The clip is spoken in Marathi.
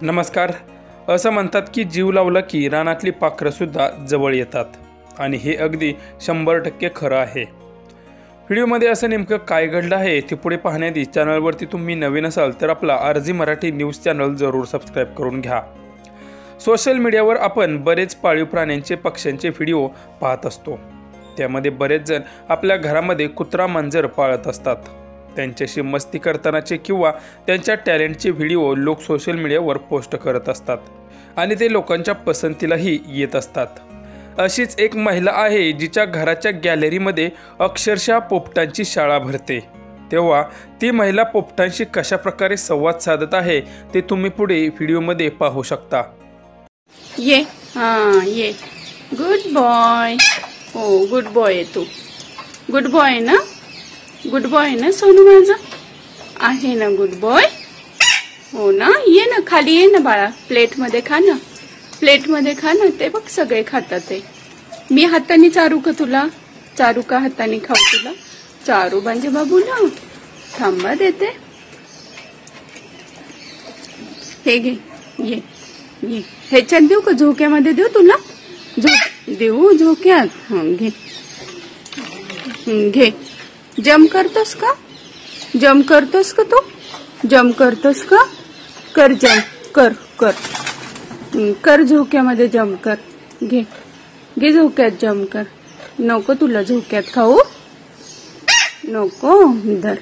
नमस्कार. असं म्हणतात की जीव लावला की रानातली पाखरं सुद्धा जवळ येतात आणि हे अगदी 100% खरं आहे. व्हिडिओमध्ये असं नेमकं काय घडलं आहे ते पुढे पाहण्याआधी चॅनलवरती तुम्ही नवीन असाल तर आपला आरजी मराठी न्यूज चॅनल जरूर सबस्क्राईब करून घ्या. सोशल मीडियावर आपण बरेच पाळीव प्राण्यांचे पक्ष्यांचे व्हिडिओ पाहत असतो. त्यामध्ये बरेच जण आपल्या घरामध्ये कुत्रा मांजर पाळत असतात. त्यांच्याशी मस्ती करतानाचे किंवा त्यांच्या टॅलेंटचे व्हिडिओ लोक सोशल मीडियावर पोस्ट करत असतात आणि ते लोकांच्या पसंतीलाही येत असतात. अशीच एक महिला आहे जिच्या घराच्या गॅलरीमध्ये अक्षरशः पोपटांची शाळा भरते. तेव्हा ती महिला पोपटांशी कशा प्रकारे संवाद साधत आहे ते तुम्ही पुढे व्हिडिओमध्ये पाहू शकता. ये ये गुड बॉय. हो गुड बॉय आहे तू. गुड बॉय ना. गुड बॉय ना सोनू माझा आहे ना. गुड बॉय हो ना. ये ना खाली ये ना बाळा. प्लेटमध्ये खा ना. प्लेटमध्ये खा ना. ते बघ सगळे खातात ते. मी हाताने चारू का तुला. चारू का हाताने खाऊ तुला. चारू म्हणजे बाबू ना. थांबा देते. हे घे. ये ये ह्याच्यात देऊ का. झोक्यामध्ये देऊ तुला. देऊ झोक्यात. घे घे. जम करतोस का. जम करतोस का तू. जम करतोस का. कर जम कर कर कर झोक्यामध्ये जम कर. घे घे झोक्यात जम कर. नको तुला झोक्यात खाऊ नको. धर.